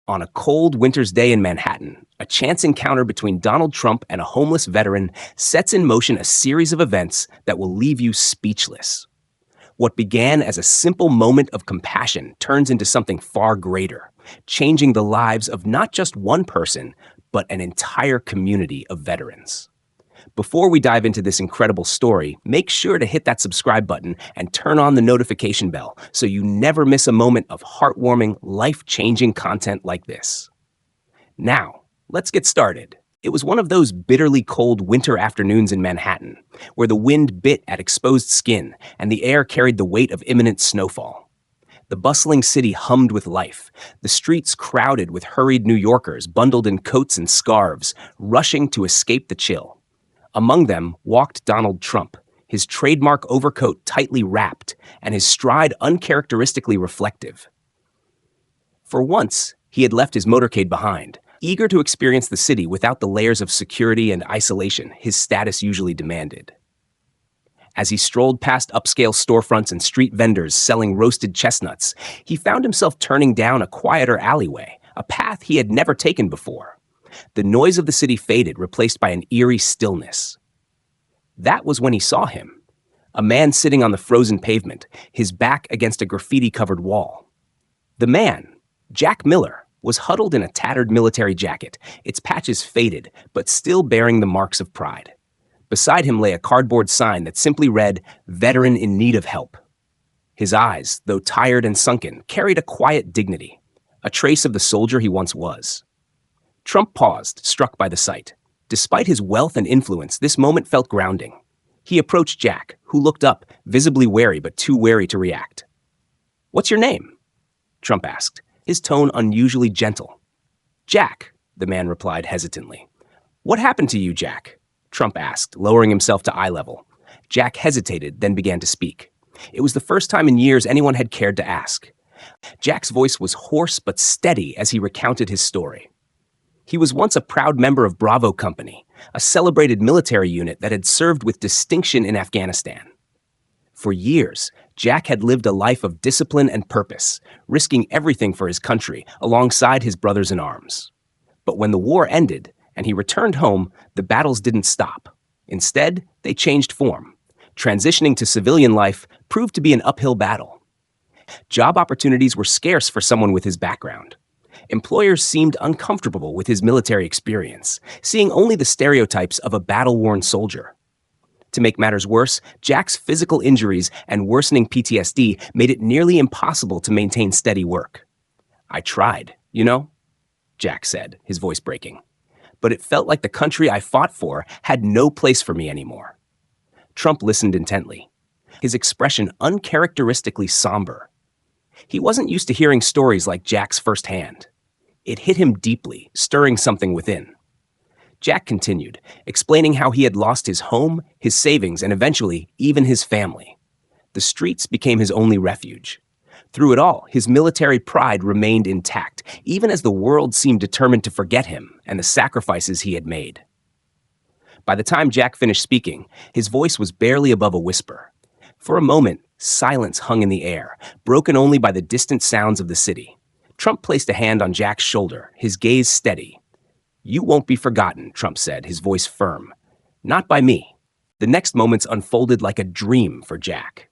On a cold winter's day in Manhattan, a chance encounter between Donald Trump and a homeless veteran sets in motion a series of events that will leave you speechless. What began as a simple moment of compassion turns into something far greater, changing the lives of not just one person, but an entire community of veterans. Before we dive into this incredible story, make sure to hit that subscribe button and turn on the notification bell so you never miss a moment of heartwarming, life-changing content like this. Now, let's get started. It was one of those bitterly cold winter afternoons in Manhattan, where the wind bit at exposed skin and the air carried the weight of imminent snowfall. The bustling city hummed with life, the streets crowded with hurried New Yorkers bundled in coats and scarves, rushing to escape the chill. Among them walked Donald Trump, his trademark overcoat tightly wrapped and his stride uncharacteristically reflective. For once, he had left his motorcade behind, eager to experience the city without the layers of security and isolation his status usually demanded. As he strolled past upscale storefronts and street vendors selling roasted chestnuts, he found himself turning down a quieter alleyway, a path he had never taken before. The noise of the city faded, replaced by an eerie stillness. That was when he saw him, a man sitting on the frozen pavement, his back against a graffiti-covered wall. The man, Jack Miller, was huddled in a tattered military jacket, its patches faded, but still bearing the marks of pride. Beside him lay a cardboard sign that simply read, "Veteran in need of help." His eyes, though tired and sunken, carried a quiet dignity, a trace of the soldier he once was. Trump paused, struck by the sight. Despite his wealth and influence, this moment felt grounding. He approached Jack, who looked up, visibly wary but too wary to react. "What's your name?" Trump asked, his tone unusually gentle. "Jack," the man replied hesitantly. "What happened to you, Jack?" Trump asked, lowering himself to eye level. Jack hesitated, then began to speak. It was the first time in years anyone had cared to ask. Jack's voice was hoarse but steady as he recounted his story. He was once a proud member of Bravo Company, a celebrated military unit that had served with distinction in Afghanistan. For years, Jack had lived a life of discipline and purpose, risking everything for his country alongside his brothers in arms. But when the war ended and he returned home, the battles didn't stop. Instead, they changed form. Transitioning to civilian life proved to be an uphill battle. Job opportunities were scarce for someone with his background. Employers seemed uncomfortable with his military experience, seeing only the stereotypes of a battle-worn soldier. To make matters worse, Jack's physical injuries and worsening PTSD made it nearly impossible to maintain steady work. "I tried, Jack said, his voice breaking. "But it felt like the country I fought for had no place for me anymore." Trump listened intently, his expression uncharacteristically somber. He wasn't used to hearing stories like Jack's firsthand. It hit him deeply, stirring something within. Jack continued, explaining how he had lost his home, his savings, and eventually, even his family. The streets became his only refuge. Through it all, his military pride remained intact, even as the world seemed determined to forget him and the sacrifices he had made. By the time Jack finished speaking, his voice was barely above a whisper. For a moment, silence hung in the air, broken only by the distant sounds of the city. Trump placed a hand on Jack's shoulder, his gaze steady. "You won't be forgotten," Trump said, his voice firm. "Not by me." The next moments unfolded like a dream for Jack.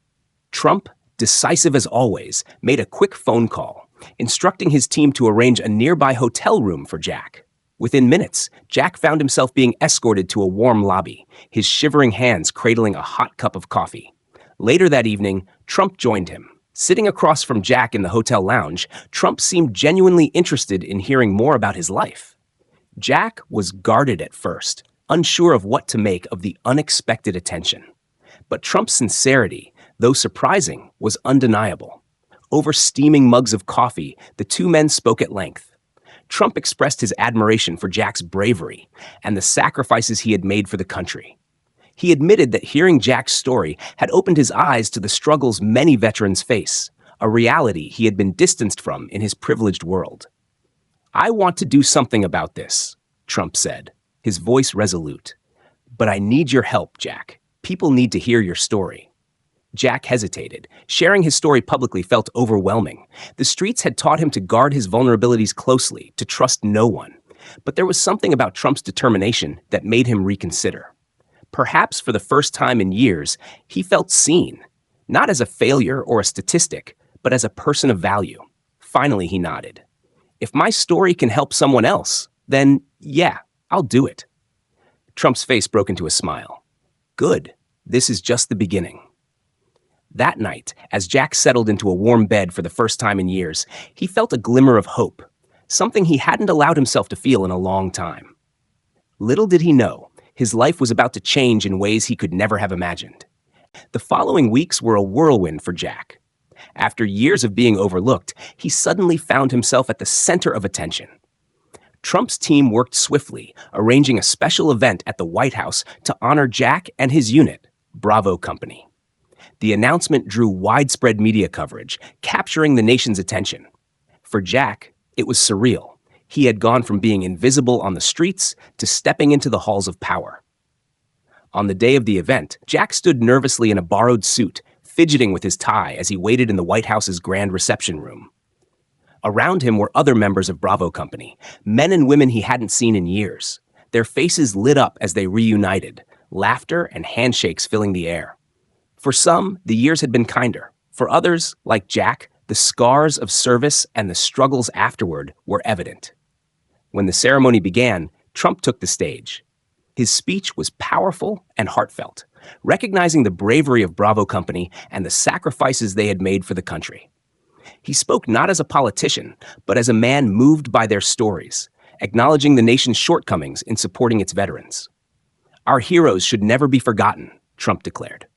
Trump, decisive as always, made a quick phone call, instructing his team to arrange a nearby hotel room for Jack. Within minutes, Jack found himself being escorted to a warm lobby, his shivering hands cradling a hot cup of coffee. Later that evening, Trump joined him. Sitting across from Jack in the hotel lounge, Trump seemed genuinely interested in hearing more about his life. Jack was guarded at first, unsure of what to make of the unexpected attention. But Trump's sincerity, though surprising, was undeniable. Over steaming mugs of coffee, the two men spoke at length. Trump expressed his admiration for Jack's bravery and the sacrifices he had made for the country. He admitted that hearing Jack's story had opened his eyes to the struggles many veterans face, a reality he had been distanced from in his privileged world. "I want to do something about this," Trump said, his voice resolute. "But I need your help, Jack. People need to hear your story." Jack hesitated. Sharing his story publicly felt overwhelming. The streets had taught him to guard his vulnerabilities closely, to trust no one. But there was something about Trump's determination that made him reconsider. Perhaps for the first time in years, he felt seen, not as a failure or a statistic, but as a person of value. Finally, he nodded. If my story can help someone else, then yeah, I'll do it. Trump's face broke into a smile. Good. This is just the beginning. That night, as Jack settled into a warm bed for the first time in years, he felt a glimmer of hope, something he hadn't allowed himself to feel in a long time. Little did he know, his life was about to change in ways he could never have imagined. The following weeks were a whirlwind for Jack. After years of being overlooked, he suddenly found himself at the center of attention. Trump's team worked swiftly, arranging a special event at the White House to honor Jack and his unit, Bravo Company. The announcement drew widespread media coverage, capturing the nation's attention. For Jack, it was surreal. He had gone from being invisible on the streets to stepping into the halls of power. On the day of the event, Jack stood nervously in a borrowed suit, fidgeting with his tie as he waited in the White House's grand reception room. Around him were other members of Bravo Company, men and women he hadn't seen in years. Their faces lit up as they reunited, laughter and handshakes filling the air. For some, the years had been kinder. For others, like Jack, the scars of service and the struggles afterward were evident. When the ceremony began, Trump took the stage. His speech was powerful and heartfelt, recognizing the bravery of Bravo Company and the sacrifices they had made for the country. He spoke not as a politician, but as a man moved by their stories, acknowledging the nation's shortcomings in supporting its veterans. Our heroes should never be forgotten, Trump declared.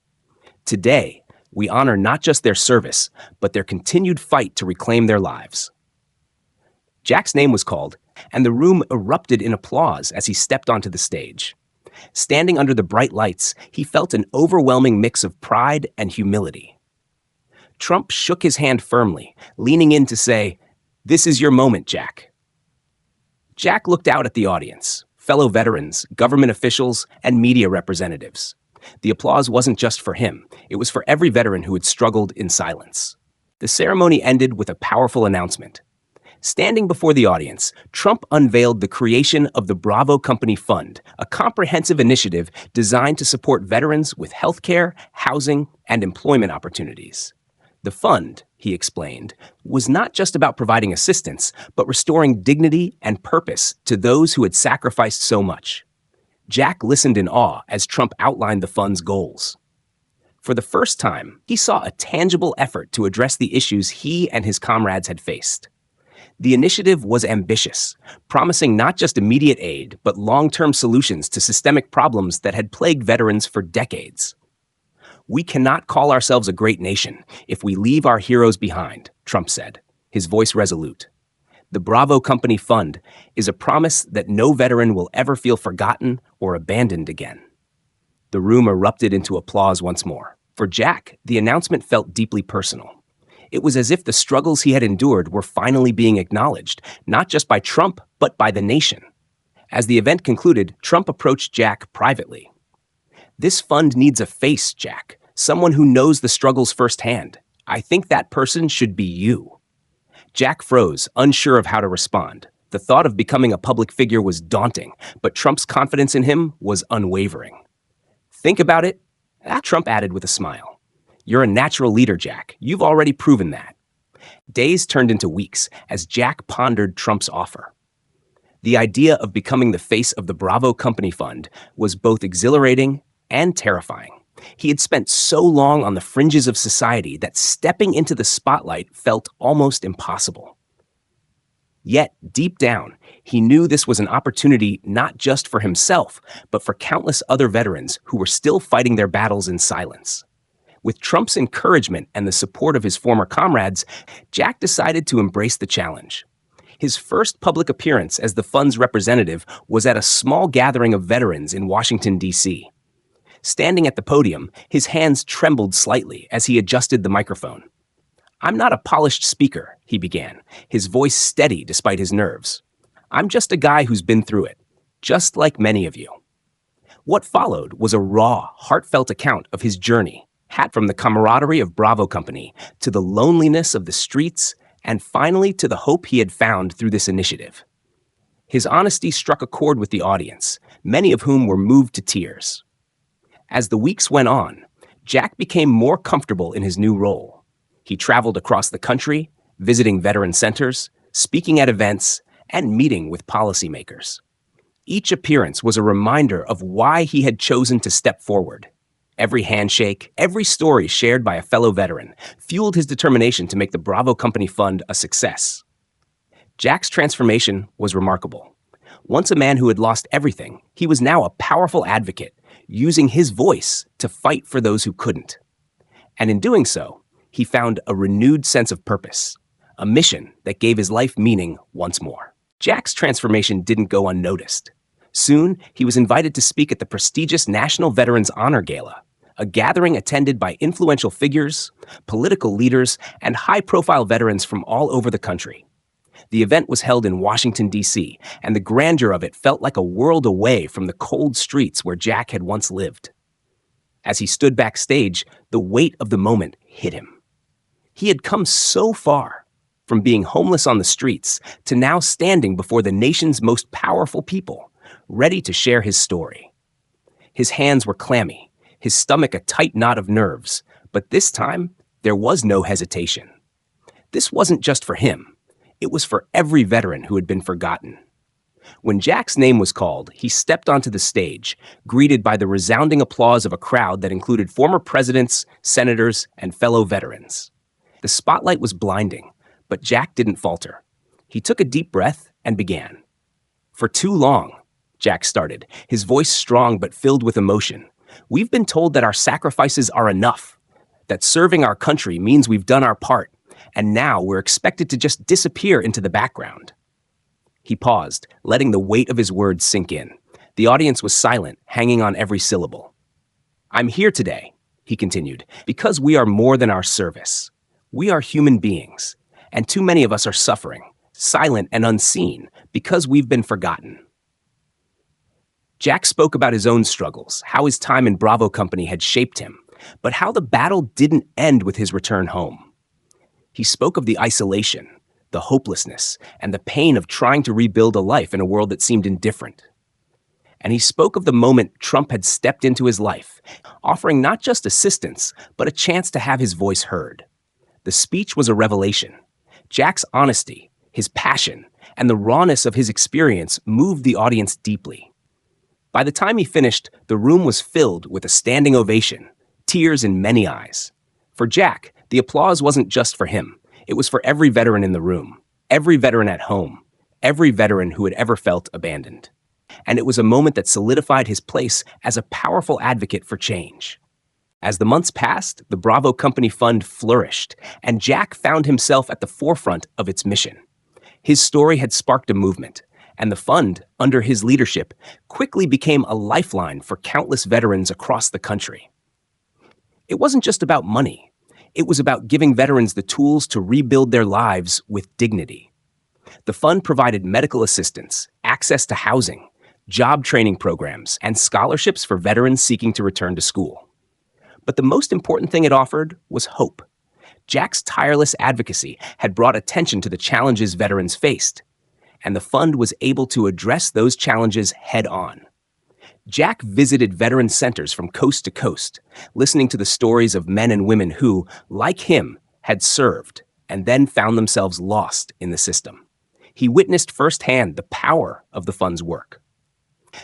Today, we honor not just their service, but their continued fight to reclaim their lives. Jack's name was called, and the room erupted in applause as he stepped onto the stage. Standing under the bright lights, he felt an overwhelming mix of pride and humility. Trump shook his hand firmly, leaning in to say, "This is your moment, Jack." Jack looked out at the audience, fellow veterans, government officials, and media representatives. The applause wasn't just for him, it was for every veteran who had struggled in silence. The ceremony ended with a powerful announcement. Standing before the audience, Trump unveiled the creation of the Bravo Company Fund, a comprehensive initiative designed to support veterans with healthcare, housing, and employment opportunities. The fund, he explained, was not just about providing assistance, but restoring dignity and purpose to those who had sacrificed so much. Jack listened in awe as Trump outlined the fund's goals. For the first time, he saw a tangible effort to address the issues he and his comrades had faced. The initiative was ambitious, promising not just immediate aid, but long-term solutions to systemic problems that had plagued veterans for decades. "We cannot call ourselves a great nation if we leave our heroes behind," Trump said, his voice resolute. The Bravo Company Fund is a promise that no veteran will ever feel forgotten or abandoned again. The room erupted into applause once more. For Jack, the announcement felt deeply personal. It was as if the struggles he had endured were finally being acknowledged, not just by Trump, but by the nation. As the event concluded, Trump approached Jack privately. "This fund needs a face, Jack, someone who knows the struggles firsthand. I think that person should be you." Jack froze, unsure of how to respond. The thought of becoming a public figure was daunting, but Trump's confidence in him was unwavering. "Think about it," Trump added with a smile. "You're a natural leader, Jack. You've already proven that." Days turned into weeks as Jack pondered Trump's offer. The idea of becoming the face of the Bravo Company Fund was both exhilarating and terrifying. He had spent so long on the fringes of society that stepping into the spotlight felt almost impossible. Yet, deep down, he knew this was an opportunity not just for himself, but for countless other veterans who were still fighting their battles in silence. With Trump's encouragement and the support of his former comrades, Jack decided to embrace the challenge. His first public appearance as the fund's representative was at a small gathering of veterans in Washington, D.C. Standing at the podium, his hands trembled slightly as he adjusted the microphone. "I'm not a polished speaker," he began, his voice steady despite his nerves. "I'm just a guy who's been through it, just like many of you." What followed was a raw, heartfelt account of his journey, From the camaraderie of Bravo Company to the loneliness of the streets, and finally to the hope he had found through this initiative. His honesty struck a chord with the audience, many of whom were moved to tears. As the weeks went on, Jack became more comfortable in his new role. He traveled across the country, visiting veteran centers, speaking at events, and meeting with policymakers. Each appearance was a reminder of why he had chosen to step forward. Every handshake, every story shared by a fellow veteran fueled his determination to make the Bravo Company Fund a success. Jack's transformation was remarkable. Once a man who had lost everything, he was now a powerful advocate, using his voice to fight for those who couldn't. And in doing so, he found a renewed sense of purpose, a mission that gave his life meaning once more. Jack's transformation didn't go unnoticed. Soon, he was invited to speak at the prestigious National Veterans Honor Gala, a gathering attended by influential figures, political leaders, and high-profile veterans from all over the country. The event was held in Washington, D.C., and the grandeur of it felt like a world away from the cold streets where Jack had once lived. As he stood backstage, the weight of the moment hit him. He had come so far, from being homeless on the streets to now standing before the nation's most powerful people, ready to share his story. His hands were clammy, his stomach a tight knot of nerves, but this time, there was no hesitation. This wasn't just for him. It was for every veteran who had been forgotten. When Jack's name was called, he stepped onto the stage, greeted by the resounding applause of a crowd that included former presidents, senators, and fellow veterans. The spotlight was blinding, but Jack didn't falter. He took a deep breath and began. "For too long," Jack started, his voice strong but filled with emotion, "we've been told that our sacrifices are enough, that serving our country means we've done our part, and now we're expected to just disappear into the background." He paused, letting the weight of his words sink in. The audience was silent, hanging on every syllable. "I'm here today," he continued, "because we are more than our service. We are human beings, and too many of us are suffering, silent and unseen, because we've been forgotten." Jack spoke about his own struggles, how his time in Bravo Company had shaped him, but how the battle didn't end with his return home. He spoke of the isolation, the hopelessness, and the pain of trying to rebuild a life in a world that seemed indifferent. And he spoke of the moment Trump had stepped into his life, offering not just assistance, but a chance to have his voice heard. The speech was a revelation. Jack's honesty, his passion, and the rawness of his experience moved the audience deeply. By the time he finished, the room was filled with a standing ovation, tears in many eyes. For Jack, the applause wasn't just for him. It was for every veteran in the room, every veteran at home, every veteran who had ever felt abandoned. And it was a moment that solidified his place as a powerful advocate for change. As the months passed, the Bravo Company Fund flourished, and Jack found himself at the forefront of its mission. His story had sparked a movement, and the fund, under his leadership, quickly became a lifeline for countless veterans across the country. It wasn't just about money. It was about giving veterans the tools to rebuild their lives with dignity. The fund provided medical assistance, access to housing, job training programs, and scholarships for veterans seeking to return to school. But the most important thing it offered was hope. Jack's tireless advocacy had brought attention to the challenges veterans faced, and the fund was able to address those challenges head-on. Jack visited veteran centers from coast to coast, listening to the stories of men and women who, like him, had served and then found themselves lost in the system. He witnessed firsthand the power of the fund's work.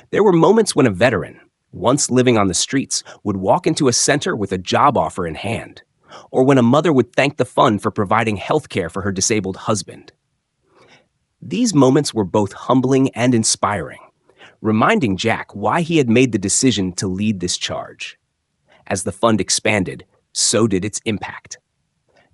There were moments when a veteran, once living on the streets, would walk into a center with a job offer in hand, or when a mother would thank the fund for providing health care for her disabled husband. These moments were both humbling and inspiring, reminding Jack why he had made the decision to lead this charge. As the fund expanded, so did its impact.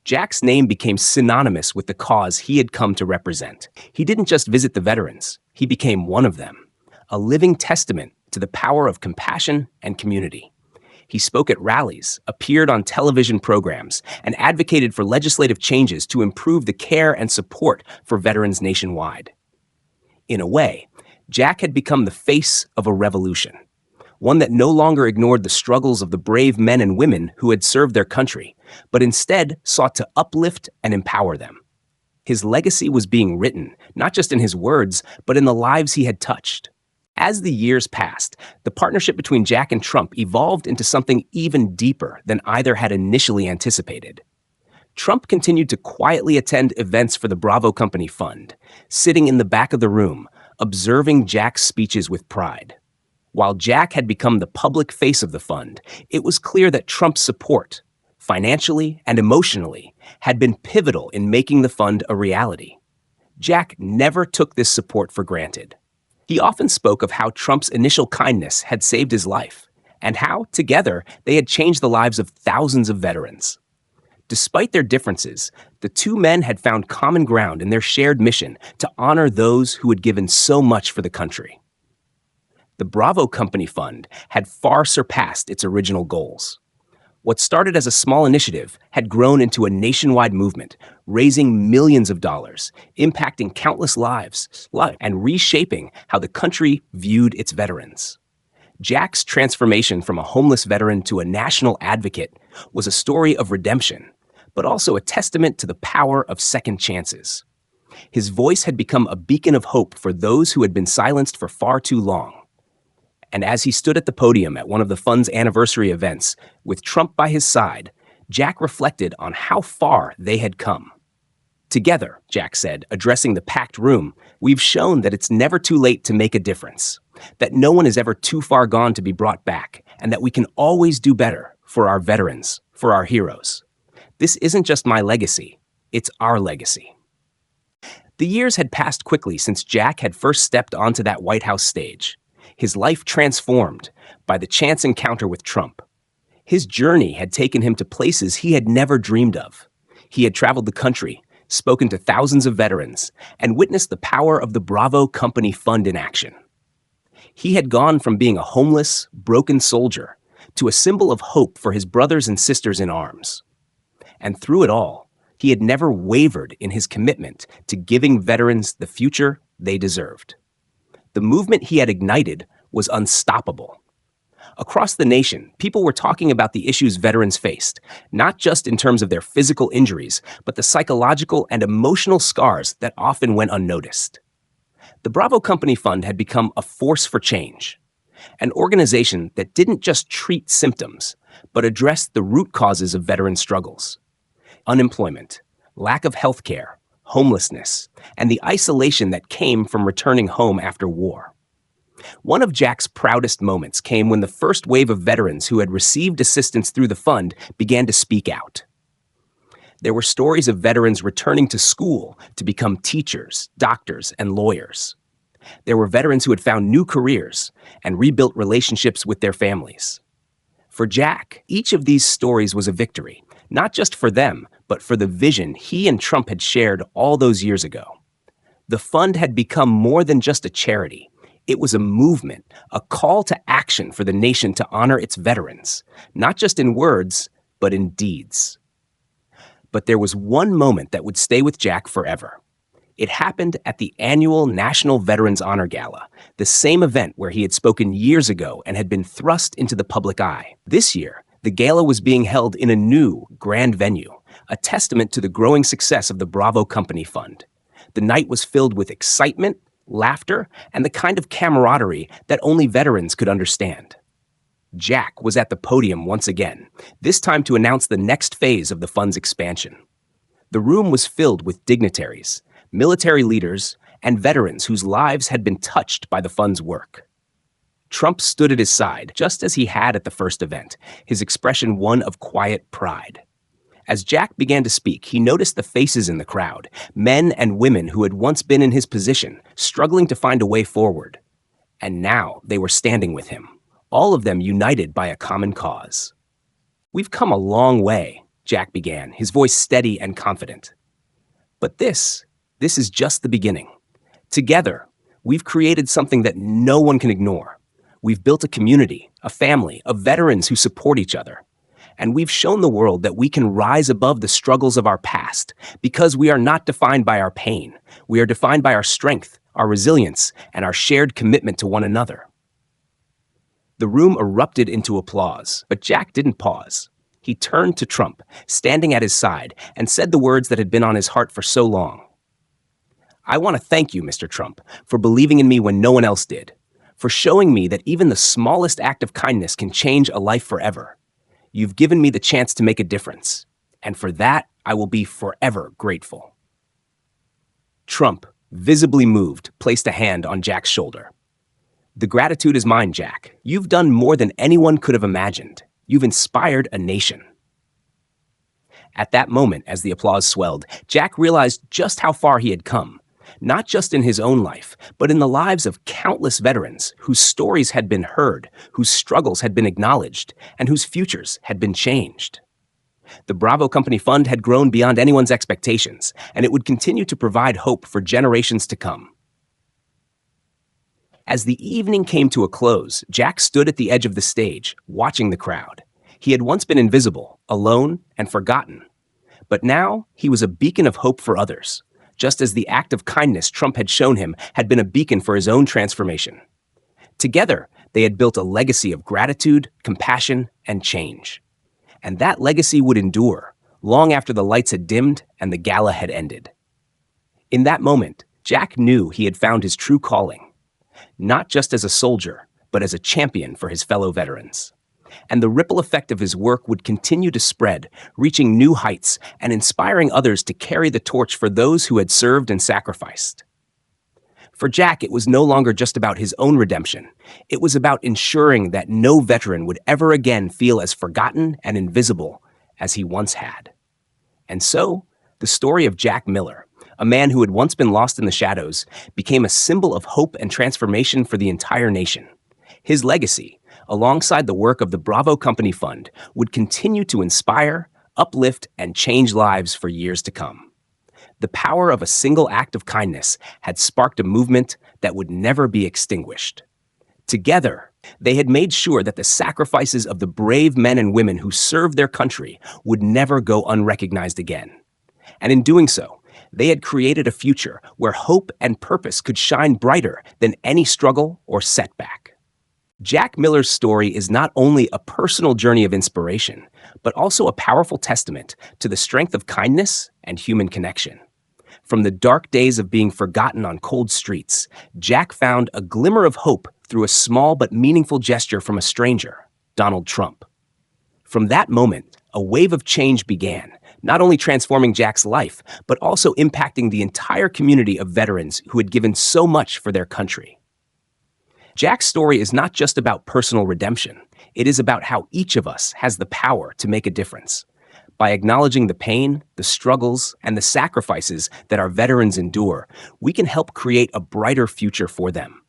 Jack's name became synonymous with the cause he had come to represent. He didn't just visit the veterans, he became one of them, a living testament to the power of compassion and community. He spoke at rallies, appeared on television programs, and advocated for legislative changes to improve the care and support for veterans nationwide. In a way, Jack had become the face of a revolution, one that no longer ignored the struggles of the brave men and women who had served their country, but instead sought to uplift and empower them. His legacy was being written, not just in his words, but in the lives he had touched. As the years passed, the partnership between Jack and Trump evolved into something even deeper than either had initially anticipated. Trump continued to quietly attend events for the Bravo Company Fund, sitting in the back of the room, observing Jack's speeches with pride. While Jack had become the public face of the fund, it was clear that Trump's support, financially and emotionally, had been pivotal in making the fund a reality. Jack never took this support for granted. He often spoke of how Trump's initial kindness had saved his life, and how, together, they had changed the lives of thousands of veterans. Despite their differences, the two men had found common ground in their shared mission to honor those who had given so much for the country. The Bravo Company Fund had far surpassed its original goals. What started as a small initiative had grown into a nationwide movement, raising millions of dollars, impacting countless lives, and reshaping how the country viewed its veterans. Jack's transformation from a homeless veteran to a national advocate was a story of redemption, but also a testament to the power of second chances. His voice had become a beacon of hope for those who had been silenced for far too long. And as he stood at the podium at one of the fund's anniversary events, with Trump by his side, Jack reflected on how far they had come. Together, Jack said, addressing the packed room, we've shown that it's never too late to make a difference, that no one is ever too far gone to be brought back, and that we can always do better for our veterans, for our heroes. This isn't just my legacy, it's our legacy. The years had passed quickly since Jack had first stepped onto that White House stage. His life transformed by the chance encounter with Trump. His journey had taken him to places he had never dreamed of. He had traveled the country, spoken to thousands of veterans, and witnessed the power of the Bravo Company Fund in action. He had gone from being a homeless, broken soldier to a symbol of hope for his brothers and sisters in arms. And through it all, he had never wavered in his commitment to giving veterans the future they deserved. The movement he had ignited was unstoppable. Across the nation, people were talking about the issues veterans faced, not just in terms of their physical injuries, but the psychological and emotional scars that often went unnoticed. The Bravo Company Fund had become a force for change, an organization that didn't just treat symptoms, but addressed the root causes of veteran struggles: unemployment, lack of health care, homelessness, and the isolation that came from returning home after war. One of Jack's proudest moments came when the first wave of veterans who had received assistance through the fund began to speak out. There were stories of veterans returning to school to become teachers, doctors, and lawyers. There were veterans who had found new careers and rebuilt relationships with their families. For Jack, each of these stories was a victory, not just for them, but for the vision he and Trump had shared all those years ago. The fund had become more than just a charity. It was a movement, a call to action for the nation to honor its veterans, not just in words, but in deeds. But there was one moment that would stay with Jack forever. It happened at the annual National Veterans Honor Gala, the same event where he had spoken years ago and had been thrust into the public eye. This year, the gala was being held in a new, grand venue, a testament to the growing success of the Bravo Company Fund. The night was filled with excitement, laughter, and the kind of camaraderie that only veterans could understand. Jack was at the podium once again, this time to announce the next phase of the fund's expansion. The room was filled with dignitaries, military leaders, and veterans whose lives had been touched by the fund's work. Trump stood at his side, just as he had at the first event, his expression one of quiet pride. As Jack began to speak, he noticed the faces in the crowd, men and women who had once been in his position, struggling to find a way forward. And now they were standing with him, all of them united by a common cause. "We've come a long way," Jack began, his voice steady and confident. "But this is just the beginning. Together, we've created something that no one can ignore. We've built a community, a family, of veterans who support each other. And we've shown the world that we can rise above the struggles of our past because we are not defined by our pain. We are defined by our strength, our resilience, and our shared commitment to one another." The room erupted into applause, but Jack didn't pause. He turned to Trump, standing at his side, and said the words that had been on his heart for so long. "I want to thank you, Mr. Trump, for believing in me when no one else did, for showing me that even the smallest act of kindness can change a life forever. You've given me the chance to make a difference, and for that, I will be forever grateful." Trump, visibly moved, placed a hand on Jack's shoulder. "The gratitude is mine, Jack. You've done more than anyone could have imagined. You've inspired a nation." At that moment, as the applause swelled, Jack realized just how far he had come, not just in his own life, but in the lives of countless veterans whose stories had been heard, whose struggles had been acknowledged, and whose futures had been changed. The Bravo Company Fund had grown beyond anyone's expectations, and it would continue to provide hope for generations to come. As the evening came to a close, Jack stood at the edge of the stage, watching the crowd. He had once been invisible, alone, and forgotten. But now, he was a beacon of hope for others, just as the act of kindness Trump had shown him had been a beacon for his own transformation. Together, they had built a legacy of gratitude, compassion, and change. And that legacy would endure, long after the lights had dimmed and the gala had ended. In that moment, Jack knew he had found his true calling, not just as a soldier, but as a champion for his fellow veterans. And the ripple effect of his work would continue to spread, reaching new heights and inspiring others to carry the torch for those who had served and sacrificed. For Jack, it was no longer just about his own redemption. It was about ensuring that no veteran would ever again feel as forgotten and invisible as he once had. And so, the story of Jack Miller, a man who had once been lost in the shadows, became a symbol of hope and transformation for the entire nation. His legacy, alongside the work of the Bravo Company Fund, would continue to inspire, uplift, and change lives for years to come. The power of a single act of kindness had sparked a movement that would never be extinguished. Together, they had made sure that the sacrifices of the brave men and women who served their country would never go unrecognized again. And in doing so, they had created a future where hope and purpose could shine brighter than any struggle or setback. Jack Miller's story is not only a personal journey of inspiration, but also a powerful testament to the strength of kindness and human connection. From the dark days of being forgotten on cold streets, Jack found a glimmer of hope through a small but meaningful gesture from a stranger, Donald Trump. From that moment, a wave of change began, not only transforming Jack's life, but also impacting the entire community of veterans who had given so much for their country. Jack's story is not just about personal redemption. It is about how each of us has the power to make a difference. By acknowledging the pain, the struggles, and the sacrifices that our veterans endure, we can help create a brighter future for them.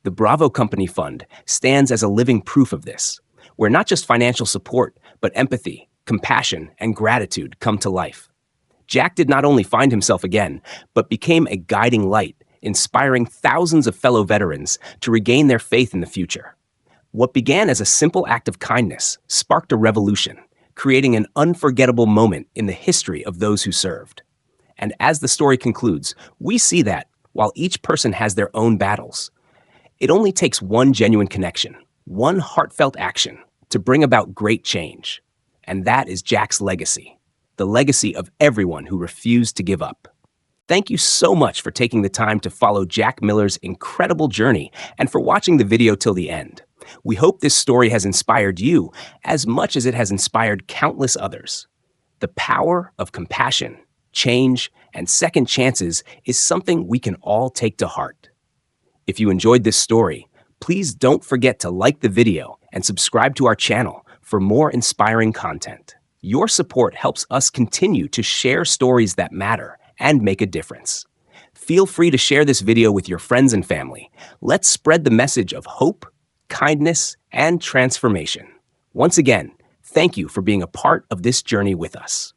The Bravo Company Fund stands as a living proof of this, where not just financial support, but empathy, compassion, and gratitude come to life. Jack did not only find himself again, but became a guiding light, inspiring thousands of fellow veterans to regain their faith in the future. What began as a simple act of kindness sparked a revolution, creating an unforgettable moment in the history of those who served. And as the story concludes, we see that, while each person has their own battles, it only takes one genuine connection, one heartfelt action, to bring about great change. And that is Jack's legacy, the legacy of everyone who refused to give up. Thank you so much for taking the time to follow Jack Miller's incredible journey and for watching the video till the end. We hope this story has inspired you as much as it has inspired countless others. The power of compassion, change, and second chances is something we can all take to heart. If you enjoyed this story, please don't forget to like the video and subscribe to our channel for more inspiring content. Your support helps us continue to share stories that matter and make a difference. Feel free to share this video with your friends and family. Let's spread the message of hope, kindness, and transformation. Once again, thank you for being a part of this journey with us.